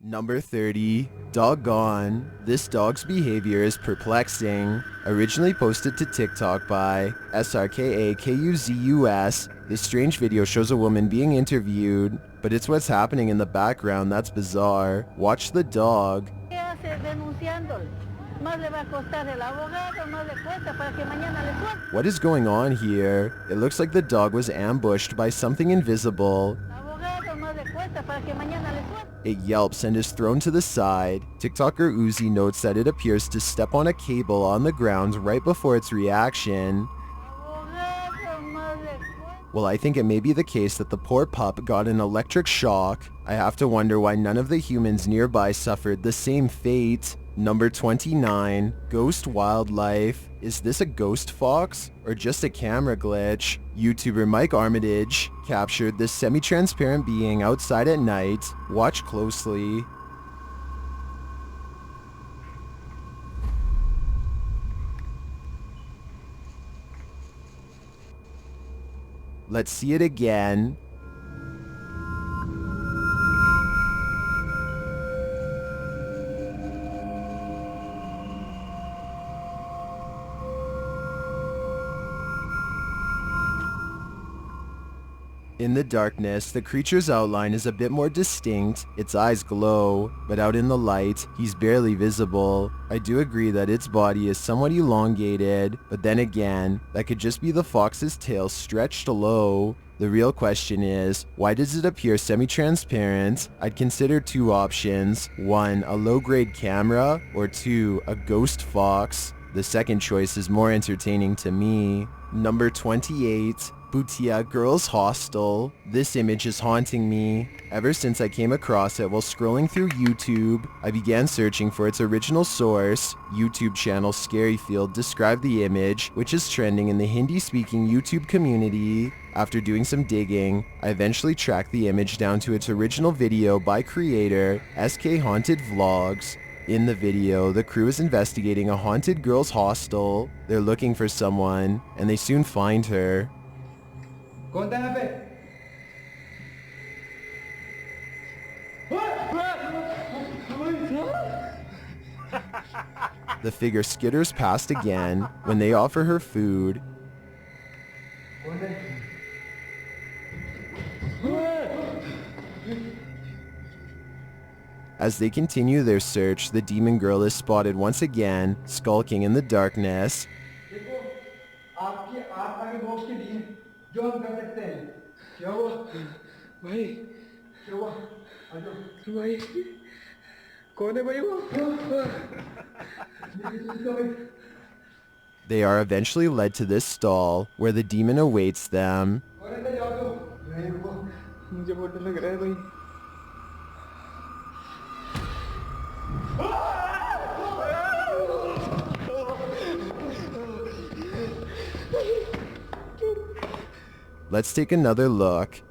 Number 30. Doggone. This dog's behavior is perplexing. Originally posted to TikTok by SRKAKUZUS, this strange video shows a woman being interviewed, but it's what's happening in the background that's bizarre. Watch the dog. What is going on here? It looks like the dog was ambushed by something invisible. It yelps and is thrown to the side. TikToker Uzi notes that it appears to step on a cable on the ground right before its reaction. Well, I think it may be the case that the poor pup got an electric shock. I have to wonder why none of the humans nearby suffered the same fate. Number 29. Ghost wildlife. Is this a ghost fox or just a camera glitch? YouTuber Mike Armitage captured this semi-transparent being outside at night. Watch closely. Let's see it again. In the darkness, the creature's outline is a bit more distinct, its eyes glow, but out in the light, he's barely visible. I do agree that its body is somewhat elongated, but then again, that could just be the fox's tail stretched low. The real question is, why does it appear semi-transparent? I'd consider two options. 1, a low-grade camera, or 2, a ghost fox. The second choice is more entertaining to me. Number 28. Bhutia Girls Hostel. This image is haunting me. Ever since I came across it while scrolling through YouTube, I began searching for its original source. YouTube channel Scaryfield described the image, which is trending in the Hindi-speaking YouTube community. After doing some digging, I eventually tracked the image down to its original video by creator SK Haunted Vlogs. In the video, the crew is investigating a haunted girls' hostel. They're looking for someone, and they soon find her. The figure skitters past again when they offer her food. As they continue their search, the demon girl is spotted once again, skulking in the darkness. They are eventually led to this stall, where the demon awaits them. Let's take another look.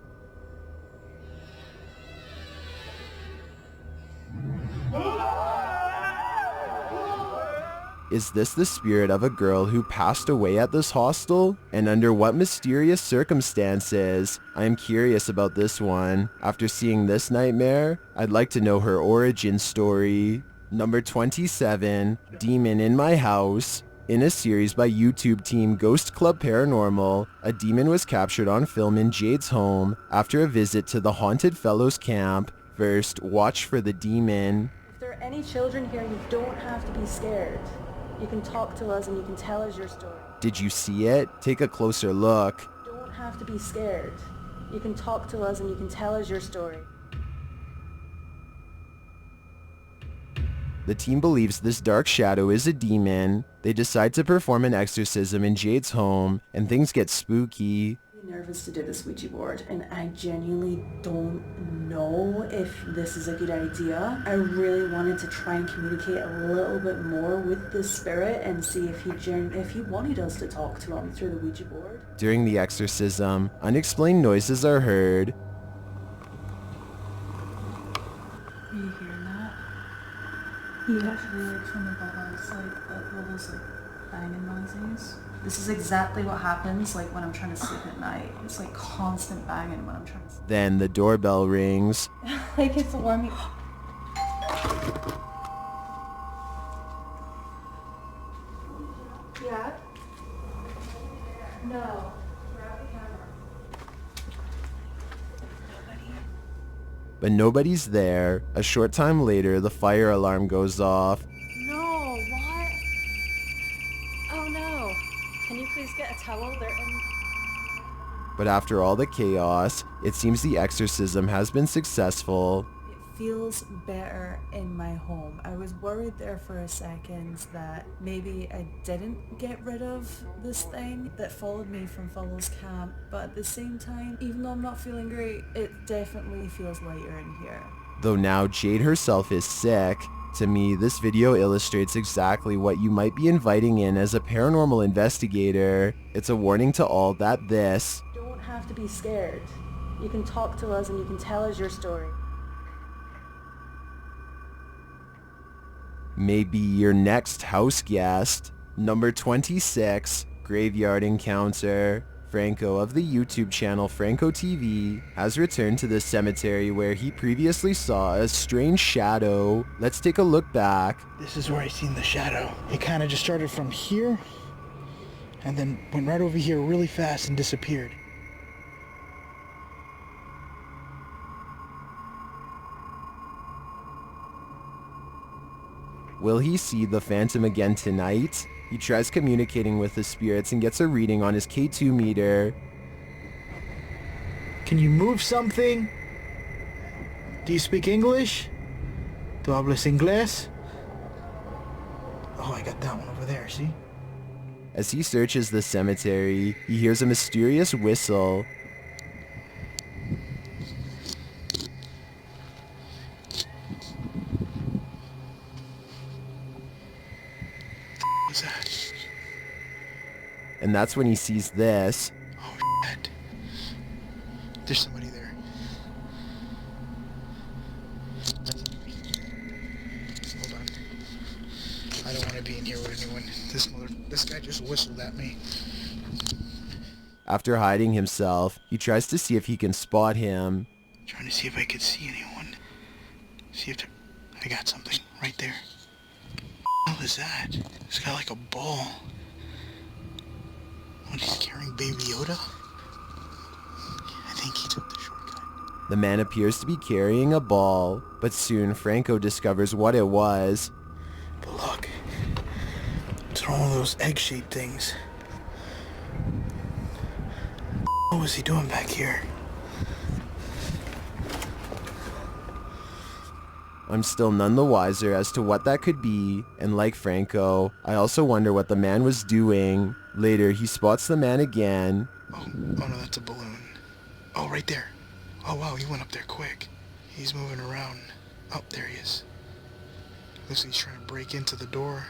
Is this the spirit of a girl who passed away at this hostel? And under what mysterious circumstances? I am curious about this one. After seeing this nightmare, I'd like to know her origin story. Number 27. Demon in My House. In a series by YouTube team Ghost Club Paranormal, a demon was captured on film in Jade's home after a visit to the Haunted Fellows camp. First, watch for the demon. If there are any children here, you don't have to be scared. You can talk to us and you can tell us your story. Did you see it? Take a closer look. You don't have to be scared. You can talk to us and you can tell us your story. The team believes this dark shadow is a demon. They decide to perform an exorcism in Jade's home, and things get spooky. I'm nervous to do this Ouija board, and I genuinely don't know if this is a good idea. I really wanted to try and communicate a little bit more with the spirit and see if he wanted us to talk to him through the Ouija board. During the exorcism, unexplained noises are heard. Are you hearing that? Yeah. Like from above us, like all those like banging noises. This is exactly what happens like when I'm trying to sleep at night. It's like constant banging when I'm trying to sleep. Then the doorbell rings. Like it's warming. No. Grab the camera. But nobody's there. A short time later, the fire alarm goes off. No, what? Oh no. Can you please get a towel? They're in... But after all the chaos, it seems the exorcism has been successful. It feels better in my home. I was worried there for a second that maybe I didn't get rid of this thing that followed me from Follow's camp, but at the same time, even though I'm not feeling great, it definitely feels lighter in here. Though now Jade herself is sick, to me this video illustrates exactly what you might be inviting in as a paranormal investigator. It's a warning to all that this You don't have to be scared. You can talk to us and you can tell us your story. may be your next house guest. Number 26, Graveyard Encounter. Franco of the YouTube channel Franco TV has returned to the cemetery where he previously saw a strange shadow. Let's take a look back. This is where I seen the shadow. It kind of just started from here and then went right over here really fast and disappeared. Will he see the phantom again tonight? He tries communicating with the spirits and gets a reading on his K2 meter. Can you move something? Do you speak English? ¿Tú hablas inglés? Oh, I got that one over there, see? As he searches the cemetery, he hears a mysterious whistle. What's that? And that's when he sees this. Oh, shit. There's somebody there. Hold on. I don't want to be in here with anyone. This guy just whistled at me. After hiding himself, he tries to see if he can spot him. Trying to see if I could see anyone. See if there... I got something right there. What the hell is that? It's got like a ball. What, he's carrying Baby Yoda? I think he took the shortcut. The man appears to be carrying a ball, but soon Franco discovers what it was. But look, it's one of those egg-shaped things. What was he doing back here? I'm still none the wiser as to what that could be, and like Franco, I also wonder what the man was doing. Later, he spots the man again. Oh no, that's a balloon. Oh, right there. Oh wow, he went up there quick. He's moving around. Oh, there he is. Looks like he's trying to break into the door.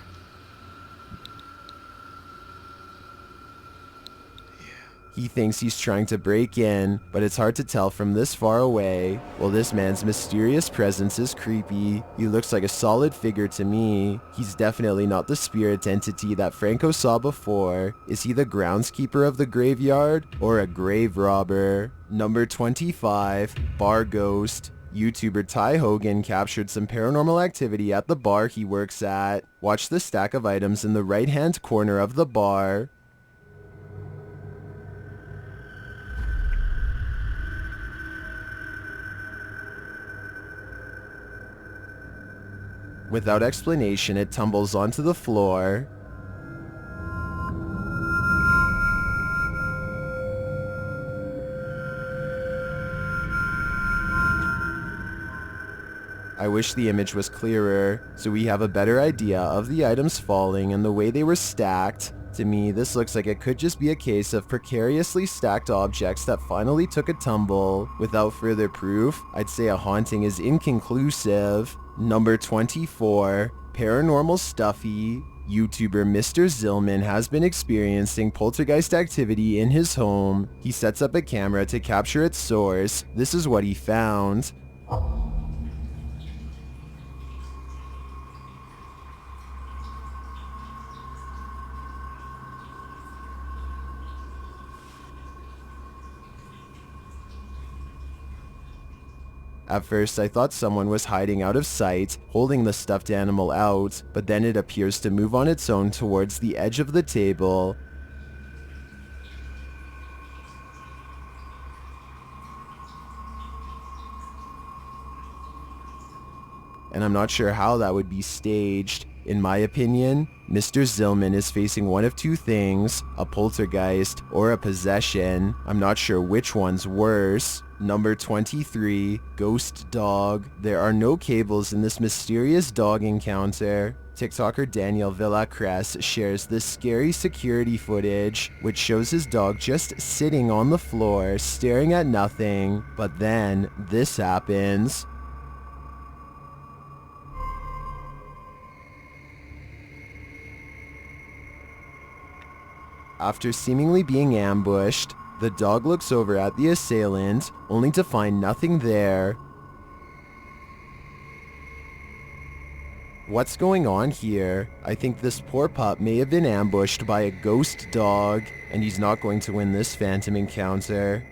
He thinks he's trying to break in, but it's hard to tell from this far away. Well, this man's mysterious presence is creepy. He looks like a solid figure to me. He's definitely not the spirit entity that Franco saw before. Is he the groundskeeper of the graveyard or a grave robber? Number 25, Bar Ghost. YouTuber Ty Hogan captured some paranormal activity at the bar he works at. Watch the stack of items in the right-hand corner of the bar. Without explanation, it tumbles onto the floor. I wish the image was clearer, so we have a better idea of the items falling and the way they were stacked. To me, this looks like it could just be a case of precariously stacked objects that finally took a tumble. Without further proof, I'd say a haunting is inconclusive. Number 24, Paranormal Stuffy. YouTuber Mr. Zillman has been experiencing poltergeist activity in his home. He sets up a camera to capture its source. This is what he found. At first, I thought someone was hiding out of sight, holding the stuffed animal out, but then it appears to move on its own towards the edge of the table. and I'm not sure how that would be staged. In my opinion, Mr. Zillman is facing one of two things, a poltergeist or a possession. I'm not sure which one's worse. Number 23, Ghost Dog. There are no cables in this mysterious dog encounter. TikToker Daniel Villacres shares this scary security footage, which shows his dog just sitting on the floor, staring at nothing. But then, this happens. After seemingly being ambushed, the dog looks over at the assailant, only to find nothing there. What's going on here? I think this poor pup may have been ambushed by a ghost dog, and he's not going to win this phantom encounter.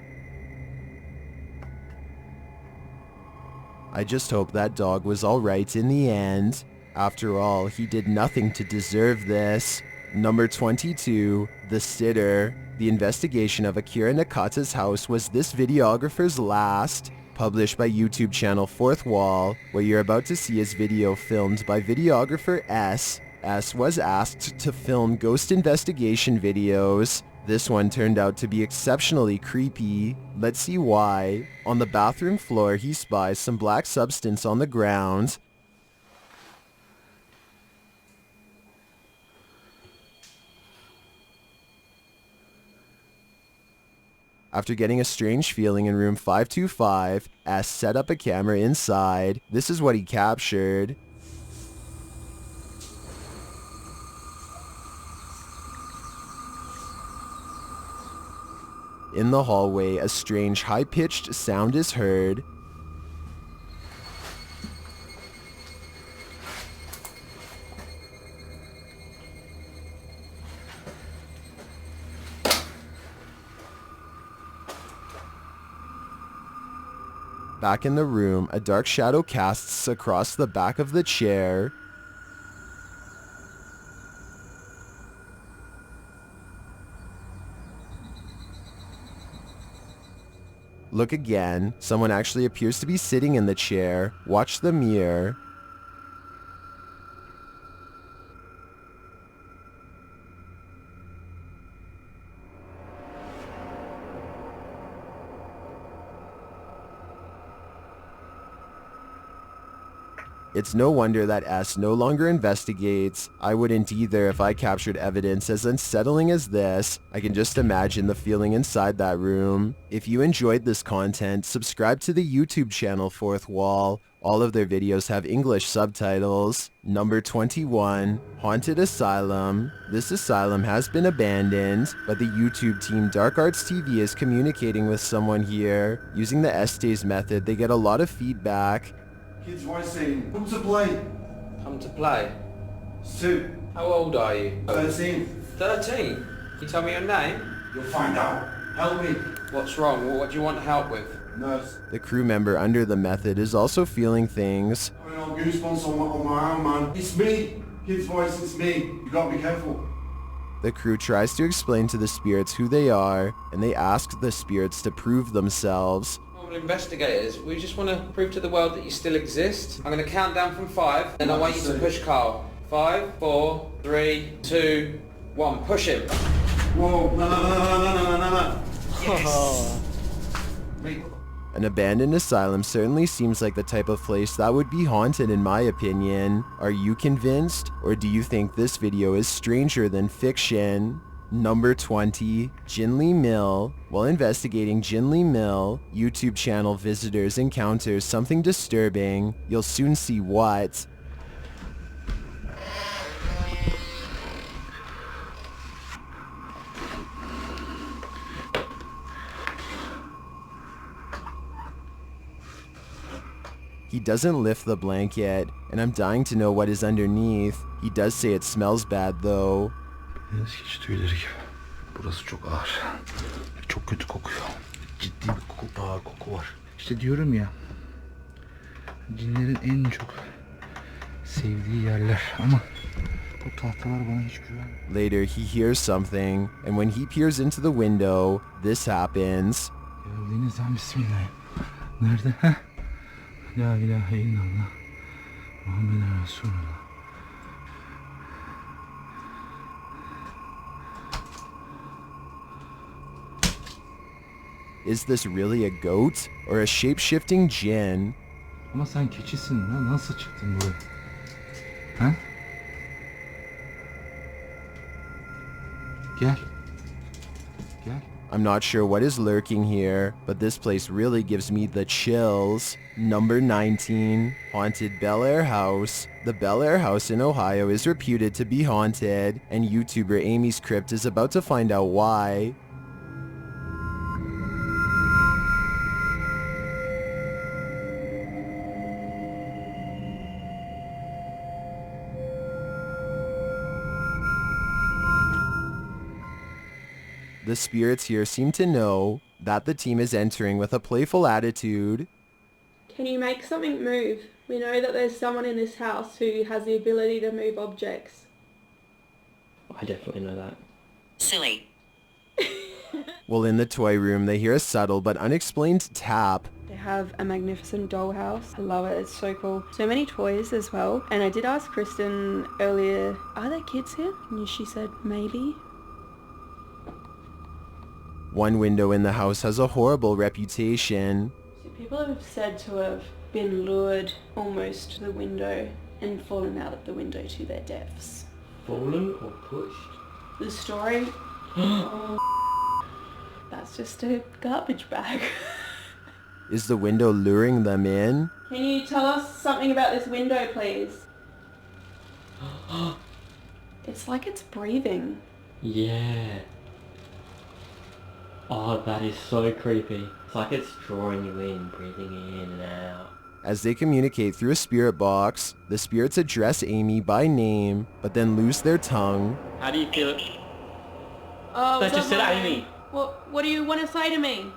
I just hope that dog was alright in the end. After all, he did nothing to deserve this. Number 22, The Sitter. The investigation of Akira Nakata's house was this videographer's last. Published by YouTube channel Fourth Wall, where you're about to see his video filmed by videographer S. S was asked to film ghost investigation videos. This one turned out to be exceptionally creepy. Let's see why. On the bathroom floor, he spies some black substance on the ground. After getting a strange feeling in room 525, S set up a camera inside. This is what he captured. In the hallway, a strange high-pitched sound is heard. Back in the room, a dark shadow casts across the back of the chair. Look again. Someone actually appears to be sitting in the chair. Watch the mirror. It's no wonder that S no longer investigates. I wouldn't either if I captured evidence as unsettling as this. I can just imagine the feeling inside that room. If you enjoyed this content, subscribe to the YouTube channel Fourth Wall. All of their videos have English subtitles. Number 21, Haunted Asylum. This asylum has been abandoned, but the YouTube team Dark Arts TV is communicating with someone here. Using the Estes method, they get a lot of feedback. Kids voice saying, come to play. Come to play? Sue, How old are you? 13. 13? Can you tell me your name? You'll find out. Help me. What's wrong? What do you want help with? Nurse. The crew member under the method is also feeling things. Having all goosebumps on my arm, man. It's me. Kids voice, it's me. You gotta be careful. The crew tries to explain to the spirits who they are, and they ask the spirits to prove themselves. Investigators, we just want to prove to the world that you still exist. I'm going to count down from 5, and I want you to push Carl. 5, 4, 3, 2, 1. Push him. Whoa, no. Yes. Wait. An abandoned asylum certainly seems like the type of place that would be haunted in my opinion. Are you convinced? Or do you think this video is stranger than fiction? Number 20, Jinli Mill. While investigating Jinli Mill, YouTube channel visitors encounter something disturbing. You'll soon see what. He doesn't lift the blanket, and I'm dying to know what is underneath. He does say it smells bad though. Hiç tüyleri gibi. Burası çok ağır. Çok kötü kokuyor. Ciddi bir koku, ağır koku var. İşte diyorum ya. Cinlerin en çok sevdiği yerler ama bu tahtalar bana hiç güven. Later, he hears something, and when he peers into the window, this happens. Geldiğiniz an bismillah. Nerede? La ilahe illallah. Is this really a goat or a shape-shifting djinn? Ama sen keçisin lan, nasıl çıktın buraya? Ha? Gel. Gel. I'm not sure what is lurking here, but this place really gives me the chills. Number 19, Haunted Bel Air House. The Bel Air House in Ohio is reputed to be haunted, and YouTuber Amy's Crypt is about to find out why. The spirits here seem to know that the team is entering with a playful attitude. Can you make something move? We know that there's someone in this house who has the ability to move objects. I definitely know that. Silly. Well, in the toy room, they hear a subtle but unexplained tap. They have a magnificent dollhouse. I love it. It's so cool. So many toys as well. And I did ask Kristen earlier, are there kids here? And she said maybe. One window in the house has a horrible reputation. So people have said to have been lured almost to the window and fallen out of the window to their deaths. Fallen or pushed? The story? That's just a garbage bag. Is the window luring them in? Can you tell us something about this window, please? It's like it's breathing. Yeah. Oh, that is so creepy. It's like it's drawing you in, breathing in and out. As they communicate through a spirit box, the spirits address Amy by name, but then lose their tongue. How do you feel it? Oh, That just said Amy. What do you want to say to me?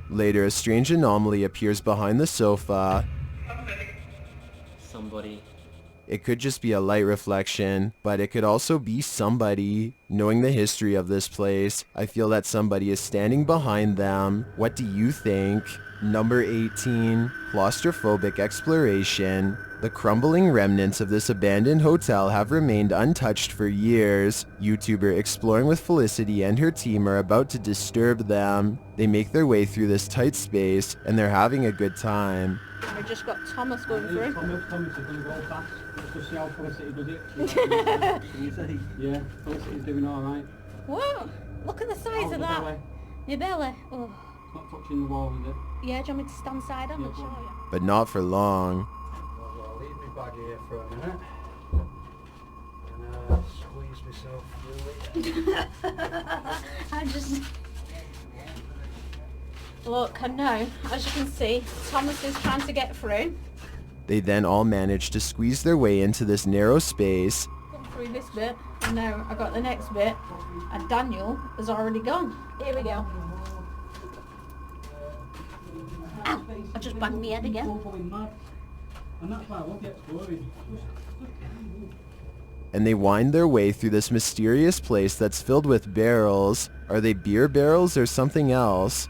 Later, a strange anomaly appears behind the sofa. Somebody. It could just be a light reflection, but it could also be somebody. Knowing the history of this place, I feel that somebody is standing behind them. What do you think? Number 18, Claustrophobic Exploration. The crumbling remnants of this abandoned hotel have remained untouched for years. YouTuber Exploring with Felicity and her team are about to disturb them. They make their way through this tight space, and they're having a good time. We just got Thomas going through. Thomas is going to go fast. Let's just see how Felicity does it. Yeah, Felicity's doing alright. Whoa! Look at the size of that. Belly? Your belly. Oh. It's not touching the wall, is it? Yeah, do you want me to stand side on Yeah, and show you? But not for long. Well, leave me bag here for a minute. And squeeze myself through it. I just... Look, I know, as you can see, Thomas is trying to get through. They then all manage to squeeze their way into this narrow space. Come through this bit, and now I got the next bit, and Daniel has already gone. Here we go. Ow! I just banged my head again. And that's why I won't get worried. And they wind their way through this mysterious place that's filled with barrels. Are they beer barrels or something else?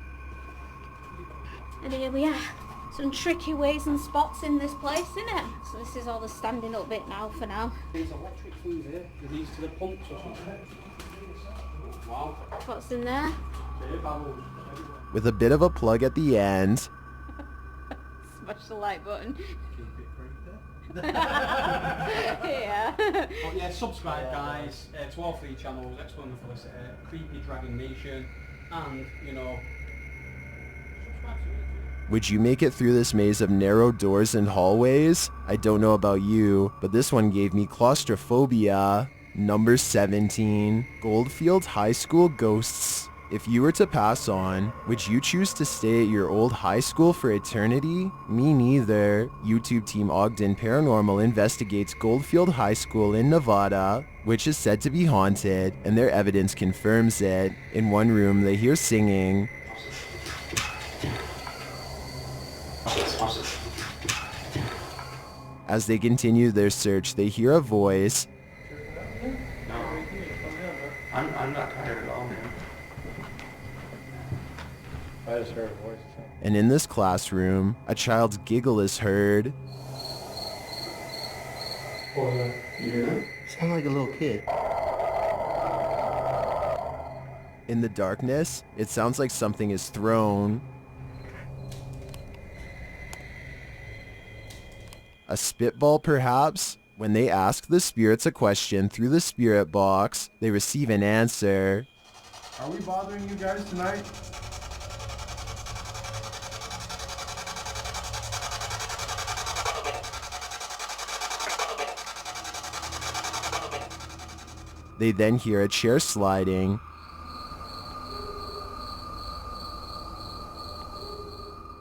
And here we are. Some tricky ways and spots in this place, isn't it? So this is all the standing up bit now for now. These electric things here, are these to the pumps or something? Wow. What's in there? Beer barrels. With a bit of a plug at the end. Smash the like button. Keep it creepy. Yeah. But yeah, subscribe guys to all three channels, Expl and Felicity, Creepy Dragon Nation, and, you know, subscribe to it. Would you make it through this maze of narrow doors and hallways? I don't know about you, but this one gave me claustrophobia. Number 17, Goldfield High School Ghosts. If you were to pass on, would you choose to stay at your old high school for eternity? Me neither. YouTube team Ogden Paranormal investigates Goldfield High School in Nevada, which is said to be haunted, and their evidence confirms it. In one room, they hear singing. As they continue their search, they hear a voice. No, I'm not tired at all, man. I just heard a voice. And in this classroom, a child's giggle is heard. What was that? You hear that? Sound like a little kid. In the darkness, it sounds like something is thrown. A spitball, perhaps? When they ask the spirits a question through the spirit box, they receive an answer. Are we bothering you guys tonight? They then hear a chair sliding.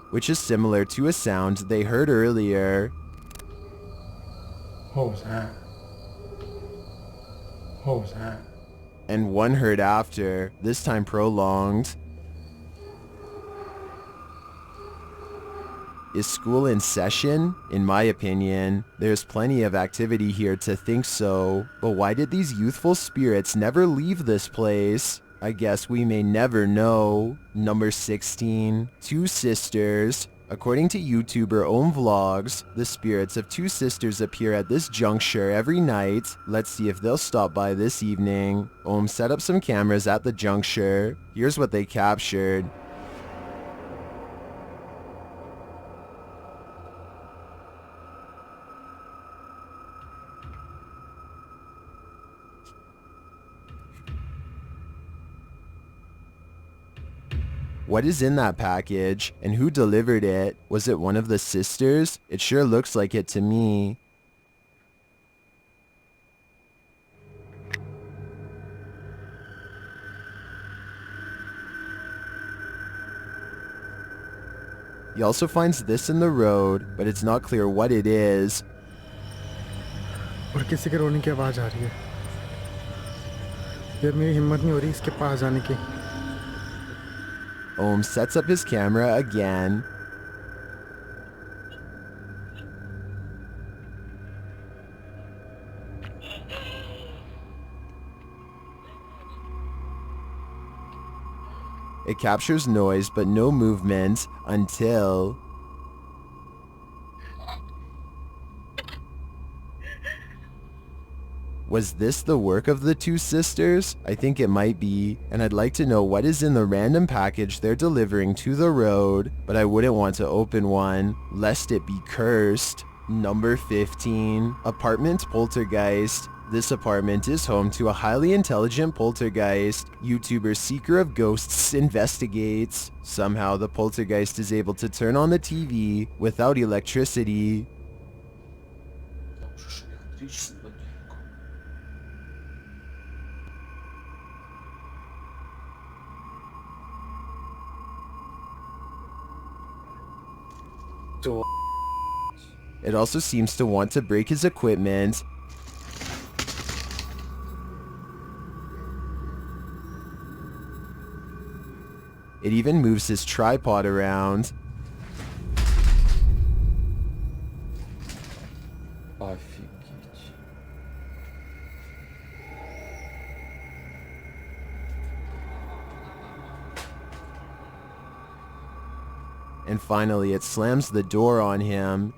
Which is similar to a sound they heard earlier. What was that? What was that? And one heard after, this time prolonged. Is school in session? In my opinion, there's plenty of activity here to think so. But why did these youthful spirits never leave this place? I guess we may never know. Number 16. Two sisters. According to YouTuber Ohm Vlogs, the spirits of two sisters appear at this juncture every night. Let's see if they'll stop by this evening. Ohm set up some cameras at the juncture. Here's what they captured. What is in that package, and who delivered it? Was it one of the sisters? It sure looks like it to me. He also finds this in the road, but it's not clear what it is. और किसी के रोने की आवाज आ रही है। यार मेरी हिम्मत नहीं हो रही इसके पास जाने की। Ohm sets up his camera again. It captures noise but no movement until... Was this the work of the two sisters? I think it might be, and I'd like to know what is in the random package they're delivering to the road, but I wouldn't want to open one, lest it be cursed. Number 15. Apartment Poltergeist. This apartment is home to a highly intelligent poltergeist. YouTuber Seeker of Ghosts investigates. Somehow the poltergeist is able to turn on the TV without electricity. It also seems to want to break his equipment. It even moves his tripod around. And finally, it slams the door on him.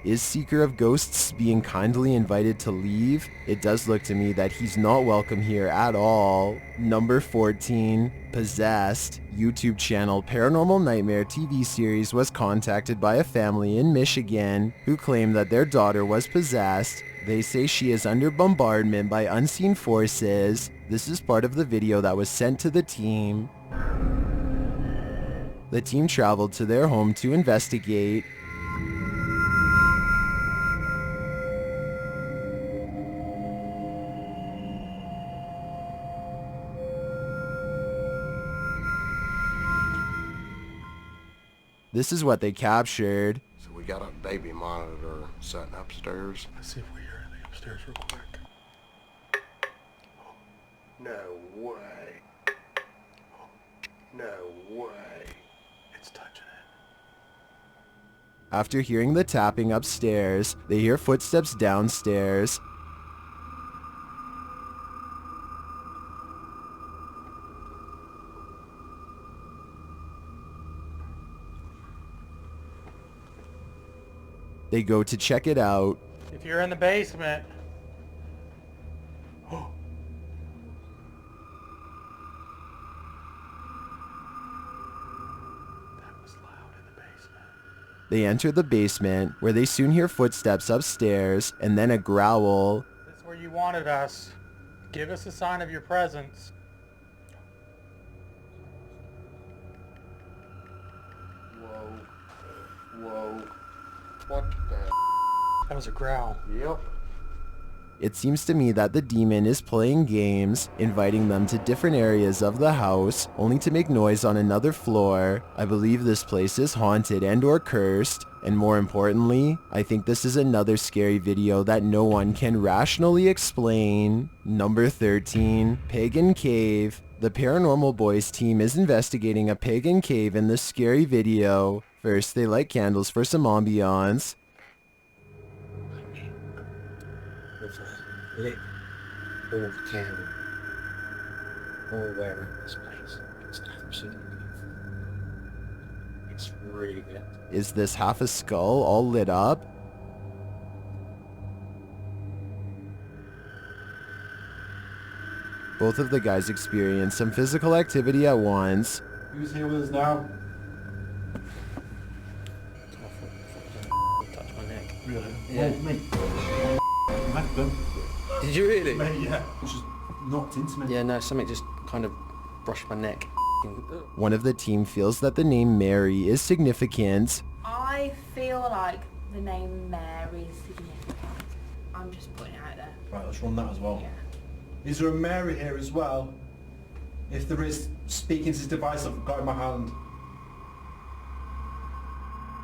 Is Seeker of Ghosts being kindly invited to leave? It does look to me that he's not welcome here at all. Number 14. Possessed. YouTube channel Paranormal Nightmare TV series was contacted by a family in Michigan who claimed that their daughter was possessed. They say she is under bombardment by unseen forces. This is part of the video that was sent to the team. The team traveled to their home to investigate. This is what they captured. So we got a baby monitor sitting upstairs. Let's see if we hear anything upstairs real quick. No way. No way. It's After hearing the tapping upstairs, they hear footsteps downstairs. They go to check it out. If you're in the basement. They enter the basement, where they soon hear footsteps upstairs, and then a growl. That's where you wanted us. Give us a sign of your presence. Whoa. What the? That was a growl. Yep. It seems to me that the demon is playing games, inviting them to different areas of the house, only to make noise on another floor. I believe this place is haunted and or cursed, and more importantly, I think this is another scary video that no one can rationally explain. Number 13, Pagan Cave. The Paranormal Boys team is investigating a pagan cave in this scary video. First, they light candles for some ambiance. Lit all the candle all around this place. It's absolutely beautiful. It's really good. Is this half a skull all lit up? Both of the guys experience some physical activity at once. Who's here with us now? Touch my neck. Really? Yeah. Oh, mate. I've done. Did you really? Mate, yeah. It's just knocked into me. Yeah, no, something just kind of brushed my neck. One of the team feels that the name Mary is significant. I feel like the name Mary is significant. I'm just putting it out there. Right, let's run that as well. Yeah. Is there a Mary here as well? If there is, speak into this device I've got in my hand.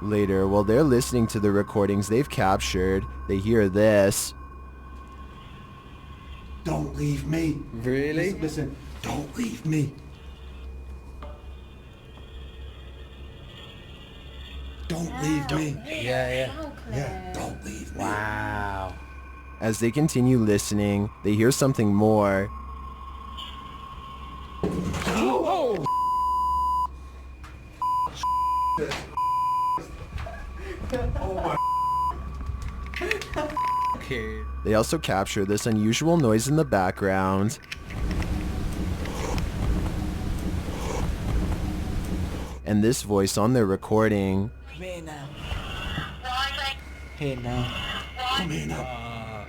Later, while they're listening to the recordings they've captured, they hear this. Don't leave me. Really? Listen, don't leave me. Don't leave me. Yeah. Yeah, don't leave me. Wow. As they continue listening, they hear something more. Oh! Oh my. Okay. They also capture this unusual noise in the background. And this voice on their recording. Come here now. Here now. Come here now.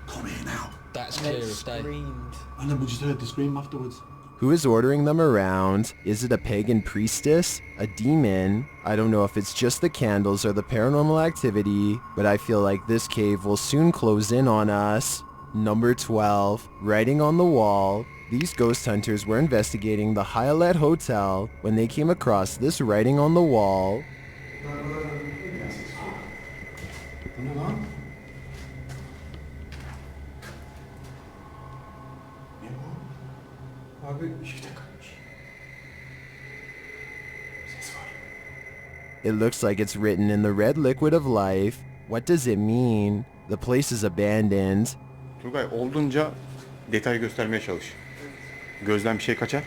Come here now. That's clear as day. And then we just heard the scream afterwards. Who is ordering them around? Is it a pagan priestess? A demon? I don't know if it's just the candles or the paranormal activity, but I feel like this cave will soon close in on us. Number 12, writing on the wall. These ghost hunters were investigating the Hyatt Hotel when they came across this writing on the wall. It looks like it's written in the red liquid of life. What does it mean? The place is abandoned. Turgay olduğunca detay göstermeye çalış. Gözden bir şey kaçar.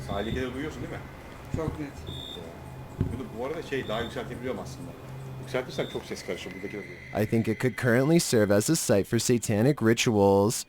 Sahildekileri duyuyorsun değil mi? Çok net. Bunu bu arada daha yükseltebiliyorum aslında. Yükseltirsem çok ses karışır buradaki de duyuyor. I think it could currently serve as a site for satanic rituals.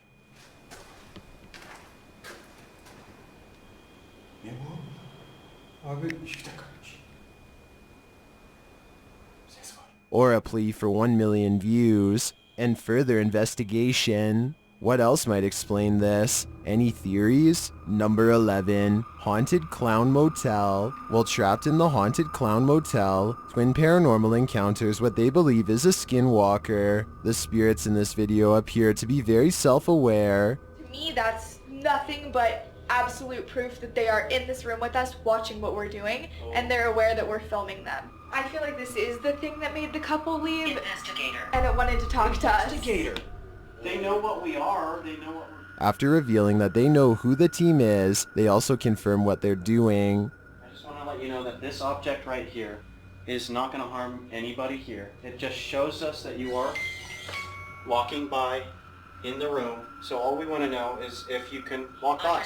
Or a plea for 1 million views and further investigation. What else might explain this? Any theories? Number 11, Haunted Clown Motel. While trapped in the Haunted Clown Motel, Twin Paranormal encounters what they believe is a skinwalker. The spirits in this video appear to be very self-aware. To me, that's nothing but absolute proof that they are in this room with us watching what we're doing, and they're aware that we're filming them. I feel like this is the thing that made the couple leave. Investigator. And it wanted to talk to us. Investigator. They know what we are. They know what we're After revealing that they know who the team is, they also confirm what they're doing. I just want to let you know that this object right here is not going to harm anybody here. It just shows us that you are walking by in the room. So all we want to know is if you can walk by.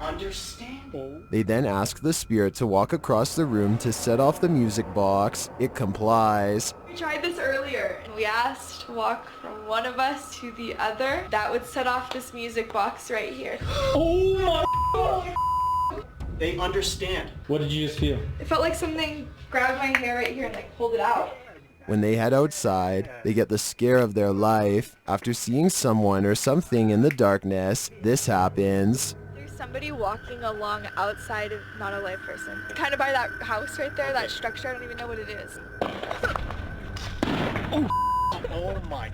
Understanding. They then ask the spirit to walk across the room to set off the music box. It complies. We tried this earlier and we asked to walk from one of us to the other. That would set off this music box right here. Oh my God! They understand. What did you just feel? It felt like something grabbed my hair right here and like pulled it out. When they head outside, they get the scare of their life. After seeing someone or something in the darkness, this happens. There's somebody walking along outside of, not a live person. Kind of by that house right there, that structure, I don't even know what it is. Oh my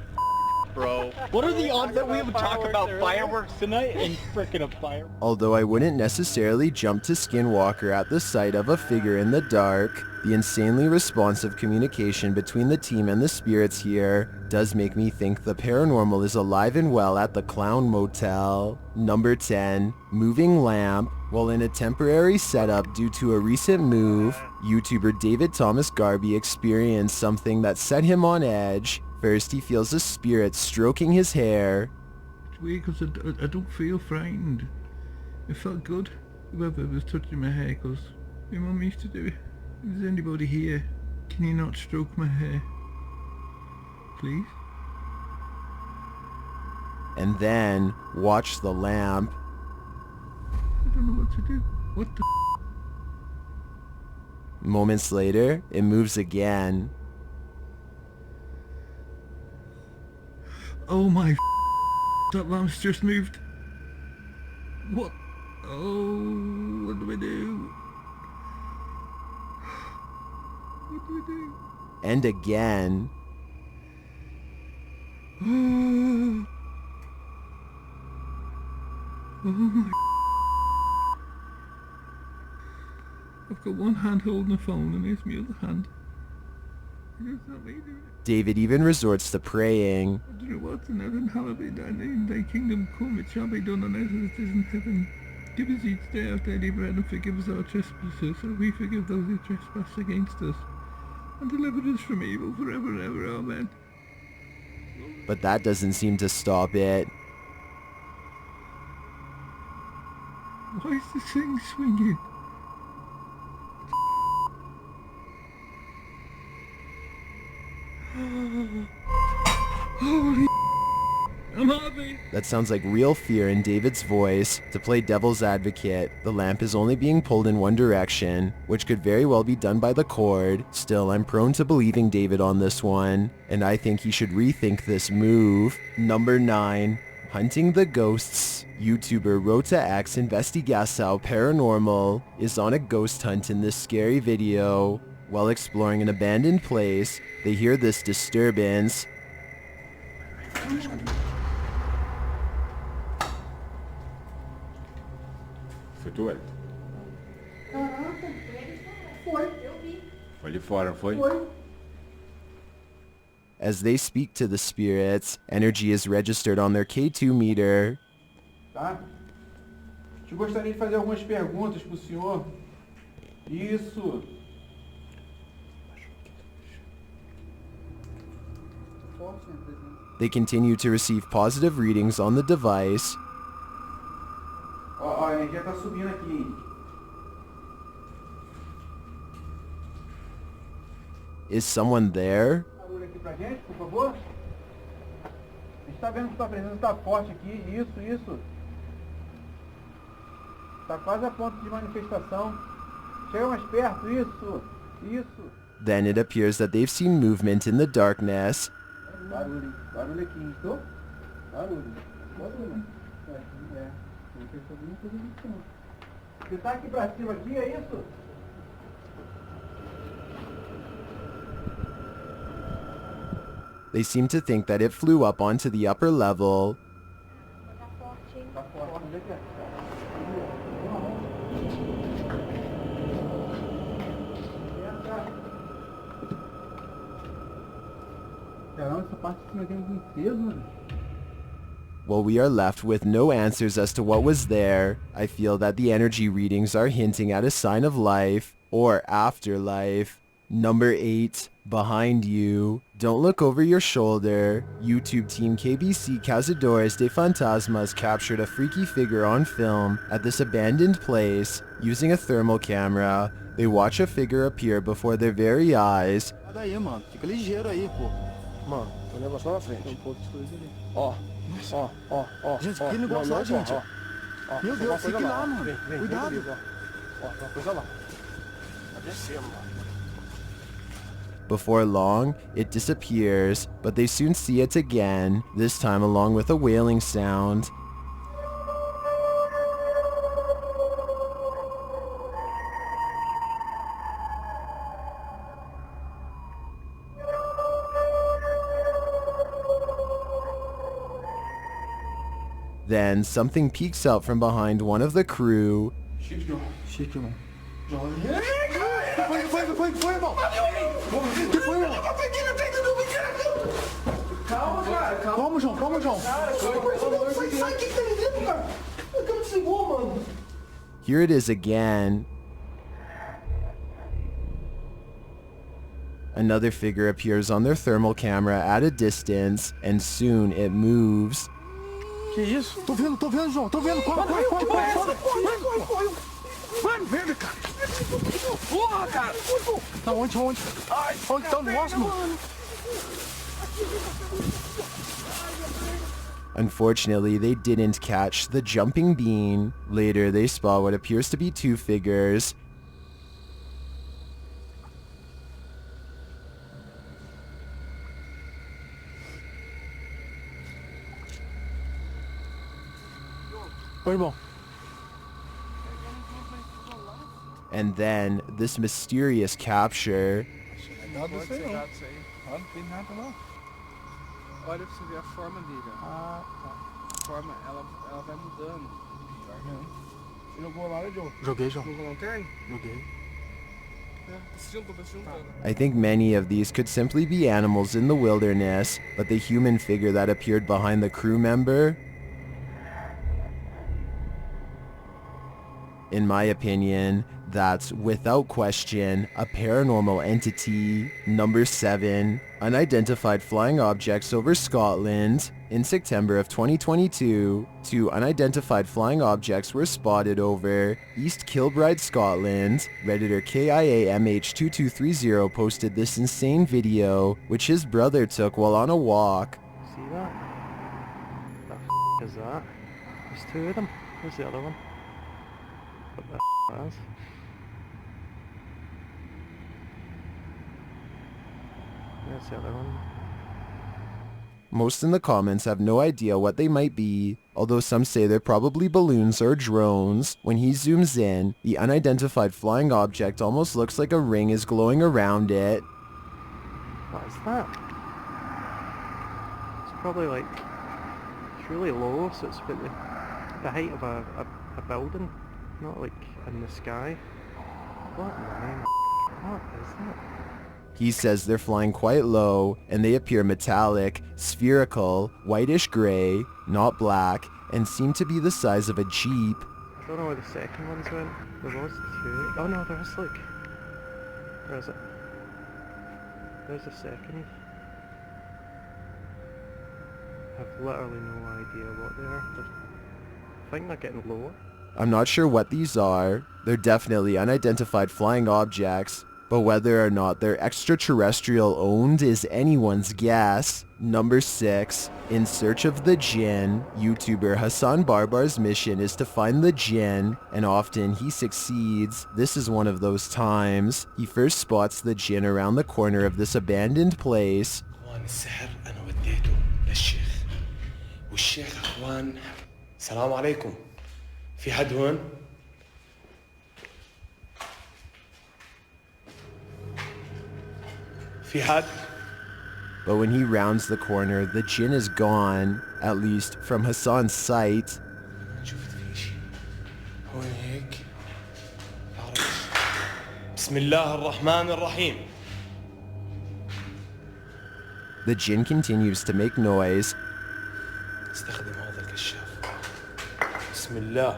bro. What are the odds that we would talk about fireworks tonight and frickin' a fire? Although I wouldn't necessarily jump to Skinwalker at the sight of a figure in the dark, the insanely responsive communication between the team and the spirits here does make me think the paranormal is alive and well at the Clown Motel. Number 10, moving lamp. While in a temporary setup due to a recent move, YouTuber David Thomas Garby experienced something that set him on edge. First, he feels a spirit stroking his hair. It's weird because I don't feel frightened. It felt good, whoever was touching my hair, because my mum used to do it. If there's anybody here, can you not stroke my hair? Please? And then, watch the lamp. I don't know what to do. What the Moments later, it moves again. Oh my that lamp's just moved. What? Oh, what do we do? What do we do? And again. Oh my I've got one hand holding the phone and here's my other hand. It's not me doing it. David even resorts to praying. I don't know what's in heaven, hallowed be thy name, thy kingdom come, it shall be done on earth as it is in heaven. Give us each day our daily bread and forgive us our trespasses, as we forgive those who trespass against us. And deliver us from evil forever and ever, amen. But that doesn't seem to stop it. Why is this thing swinging? Holy I'm happy. That sounds like real fear in David's voice. To play devil's advocate, the lamp is only being pulled in one direction, which could very well be done by the cord. Still, I'm prone to believing David on this one, and I think he should rethink this move. Number 9. Hunting the Ghosts. YouTuber Rota X Investigação Paranormal is on a ghost hunt in this scary video. While exploring an abandoned place, they hear this disturbance. Foi tu, Elton? Caraca, foi. Eu vi. Foi ali fora, não foi? Foi. As they speak to the spirits, energy is registered on their K2 meter. Tá? Eu gostaria de fazer algumas perguntas pro senhor. Isso. They continue to receive positive readings on the device. Ó, a energia tá subindo aqui, hein? Is someone there? Barulho aqui pra gente, por favor. A gente tá vendo que sua presença tá forte aqui. Isso. Tá quase a ponto de manifestação. Chega mais perto, isso. Then it appears that they've seen movement in the darkness. Barulho aqui, estou? Barulho. Você tá aqui pra cima aqui, é isso? They seem to think that it flew up onto the upper level. Tá forte, onde é que é? Caramba, essa parte de cima tem um peso, mano. While we are left with no answers as to what was there, I feel that the energy readings are hinting at a sign of life or afterlife. Number 8, behind you. Don't look over your shoulder. YouTube team KBC Cazadores de Fantasmas captured a freaky figure on film at this abandoned place using a thermal camera. They watch a figure appear before their very eyes. Daí, mano. Fica ligeiro aí, pô. Mano, tem um negócio lá na frente. Tem um pouco de coisa ali. Ó. Ó. Gente, que negócio lá, gente? Ó. Meu Deus, fique lá, mano. Cuidado. Ó, tem uma coisa lá. Tá descendo, mano. Before long, it disappears, but they soon see it again, this time along with a wailing sound. Then something peeks out from behind one of the crew. Chique, mano. Foi, irmão. Que foi, irmão? Calma, cara. Calma, João. Sai, o que tá ali dentro, cara? A câmera desligou, mano. Here it is again. Another figure appears on their thermal camera at a distance, and soon it moves. Que isso? Tô vendo, João. Tô vendo. Corre. Mano, vem, cara. Porra, cara. Tá onde? Onde tá o negócio, mano? Unfortunately, they didn't catch the jumping bean. Later, they spot what appears to be 2 figures. Ô, irmão. And then, this mysterious capture. Nada disso aí, não. Não tem nada lá. Olha pra você ver a forma dele. Ah, tá. A forma, ela vai mudando. Pior não. Você jogou lá, né, João? Joguei, João. Jogou lanterna? Joguei. I think many of these could simply be animals in the wilderness, but the human figure that appeared behind the crew member, in my opinion, that's without question a paranormal entity. Number 7, unidentified flying objects over Scotland. In September of 2022, 2 unidentified flying objects were spotted over East Kilbride, Scotland. Redditor KIAMH2230 posted this insane video, which his brother took while on a walk. See that? What the is that? There's 2 of them. Where's the other one? What the is? There's the other one. Most in the comments have no idea what they might be, although some say they're probably balloons or drones. When he zooms in, the unidentified flying object almost looks like a ring is glowing around it. What is that? It's probably like, it's really low, so it's about the height of a building, not like in the sky. What in the name of what is that? He says they're flying quite low, and they appear metallic, spherical, whitish grey, not black, and seem to be the size of a jeep. I don't know where the second ones went. There was 2. Oh no, there was like... Where is it? There's a second. I've literally no idea what they are. I think they're getting lower. I'm not sure what these are. They're definitely unidentified flying objects, but whether or not they're extraterrestrial owned is anyone's guess. Number 6, in search of the Jinn. YouTuber Hassan Barbar's mission is to find the Jinn, and often he succeeds. This is one of those times. He first spots the Jinn around the corner of this abandoned place. السحر أنا وديته للشيخ والشيخ أخوان السلام عليكم في حد هون؟ في حد؟ But when he rounds the corner, the Jinn is gone, at least from Hassan's sight. شفت في شيء هون هيك بسم الله الرحمن الرحيم. The Jinn continues to make noise. استخدم هذا بسم الله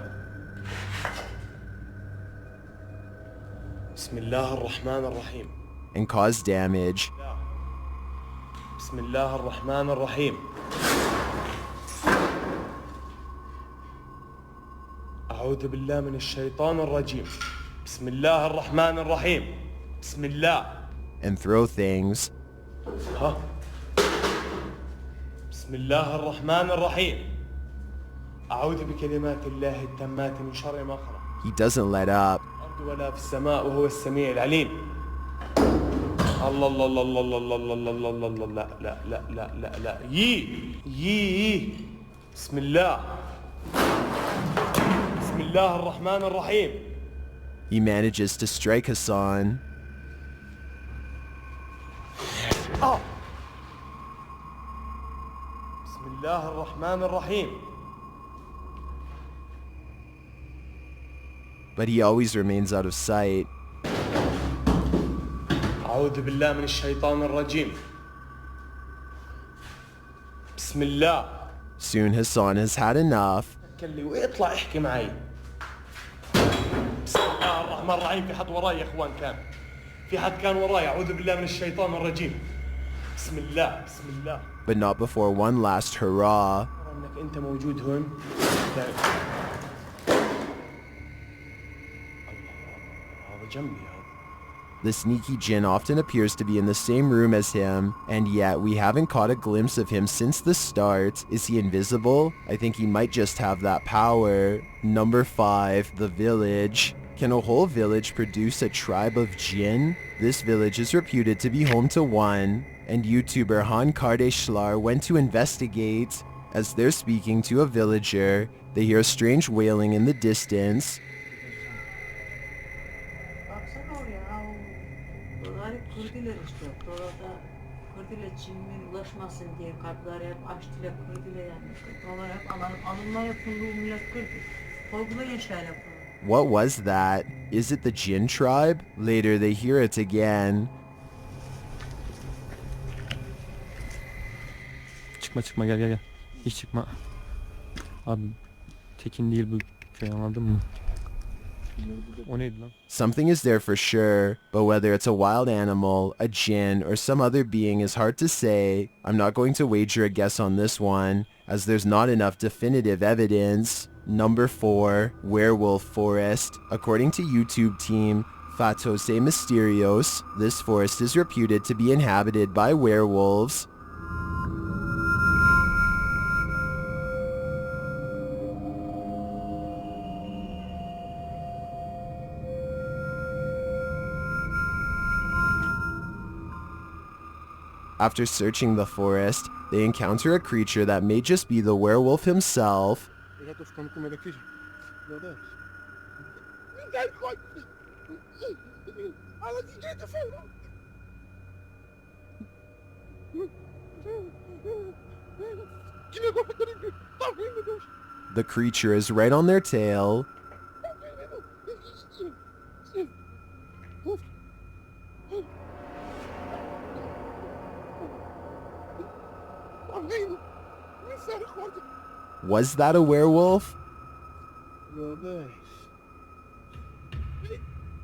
بسم الله الرحمن الرحيم and cause damage. بسم الله الرحمن الرحيم أعوذ بالله من الشيطان الرجيم بسم الله الرحمن الرحيم بسم الله and throw things. ها بسم الله الرحمن الرحيم أعوذ بكلمات الله التامات من شر ما خلق He doesn't let up. ولا في السماء وهو السميع العليم الله الله الله الله الله الله الله الله الله لا لا لا لا لا لا يي بسم الله بسم الله الرحمن الرحيم He manages to strike Hassan. بسم الله الرحمن الرحيم But he always remains out of sight. أعوذ بالله من الشيطان الرجيم بسم الله Soon Hassan has had enough. كلي ويطلع يحكي معي بسم الله الرحمن الرحيم في حد وراي يا اخوان في حد كان وراي أعوذ بالله من الشيطان الرجيم بسم الله بسم الله But not before one last hurrah. انك انت موجود هون هذا جنبي هذا The sneaky jinn often appears to be in the same room as him, and yet we haven't caught a glimpse of him since the start. Is he invisible? I think he might just have that power. Number 5, the village. Can a whole village produce a tribe of jinn? This village is reputed to be home to one, and YouTuber Han Kardashlar went to investigate. As they're speaking to a villager, they hear a strange wailing in the distance. Kırdılar işte. Orada kırdılar Çin'in ulaşmasın diye kapıları hep açtılar, kırdılar yani. Oralar hep alınma yapıldığı millet kırdı. Korkula yaşar yapıldı. What was that? Is it the Jinn tribe? Later they hear it again. Çıkma gel. Hiç çıkma. Abi tekin değil bu şey, anladın mı? O neydi lan? Something is there for sure, but whether it's a wild animal, a jinn, or some other being is hard to say. I'm not going to wager a guess on this one, as there's not enough definitive evidence. Number 4, Werewolf Forest. According to YouTube team Fatose Mysterios, this forest is reputed to be inhabited by werewolves. After searching the forest, they encounter a creature that may just be the werewolf himself. The creature is right on their tail. Was that a werewolf?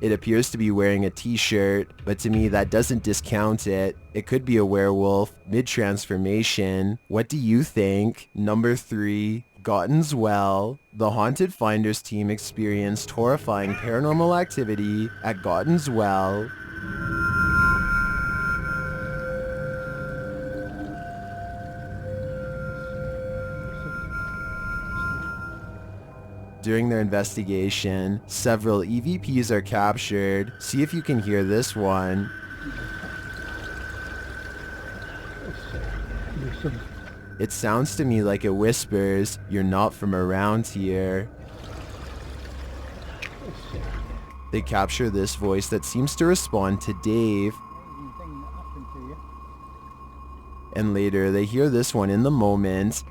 It appears to be wearing a t-shirt, but to me that doesn't discount it. It could be a werewolf, mid-transformation. What do you think? Number 3, Gotten's Well. The Haunted Finders team experienced horrifying paranormal activity at Gotten's Well. During their investigation, several EVPs are captured. See if you can hear this one. It sounds to me like it whispers, "You're not from around here." They capture this voice that seems to respond to Dave. And later they hear this one in the moment.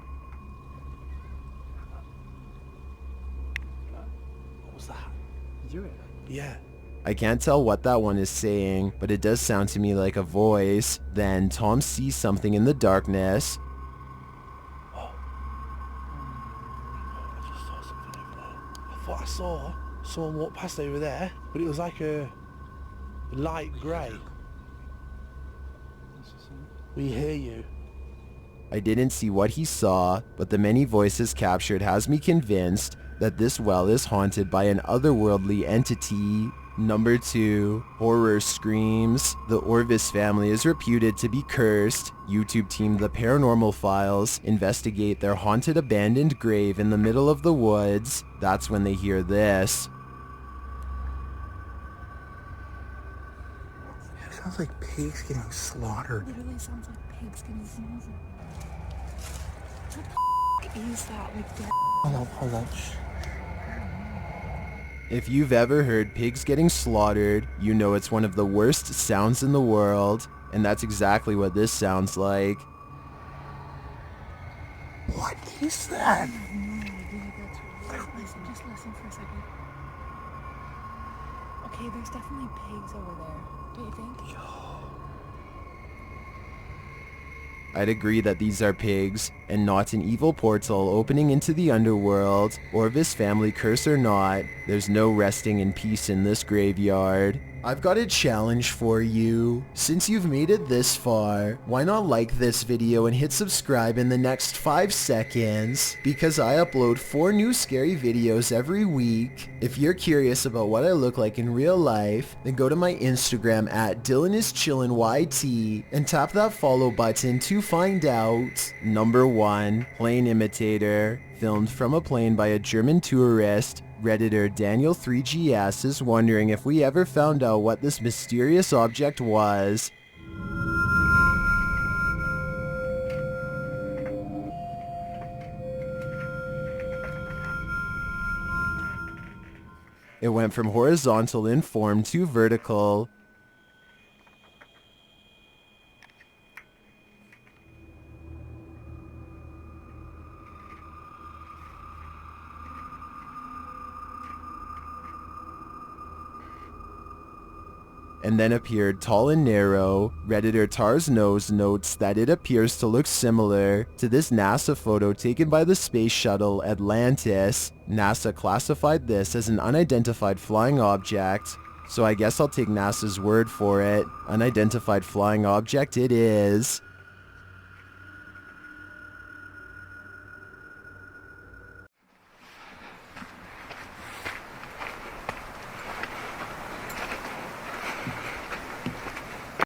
Yeah. I can't tell what that one is saying, but it does sound to me like a voice. Then Tom sees something in the darkness. thought I saw someone walk past over there, but it was like a light grey. We hear you. I didn't see what he saw, but the many voices captured has me convinced that this well is haunted by an otherworldly entity. Number 2, horror screams. The Orvis family is reputed to be cursed. YouTube team The Paranormal Files investigate their haunted abandoned grave in the middle of the woods. That's when they hear this. It sounds like pigs getting slaughtered. Literally sounds like pigs getting slaughtered. What the is that? Like that? Hold on. If you've ever heard pigs getting slaughtered, you know it's one of the worst sounds in the world, and that's exactly what this sounds like. What is that? Listen, just listen for a second. Okay, there's definitely pigs over there. Don't you think? I'd agree that these are pigs, and not an evil portal opening into the underworld. Orvis family curse or not, there's no resting in peace in this graveyard. I've got a challenge for you. Since you've made it this far, why not like this video and hit subscribe in the next 5 seconds? Because I upload 4 new scary videos every week. If you're curious about what I look like in real life, then go to my Instagram at DylanIsChillinYT and tap that follow button to find out. Number 1, plane imitator. Filmed from a plane by a German tourist. Redditor Daniel3GS is wondering if we ever found out what this mysterious object was. It went from horizontal in form to vertical. And then appeared tall and narrow. Redditor Tar's Nose notes that it appears to look similar to this NASA photo taken by the space shuttle Atlantis. NASA classified this as an unidentified flying object, so I guess I'll take NASA's word for it. Unidentified flying object it is.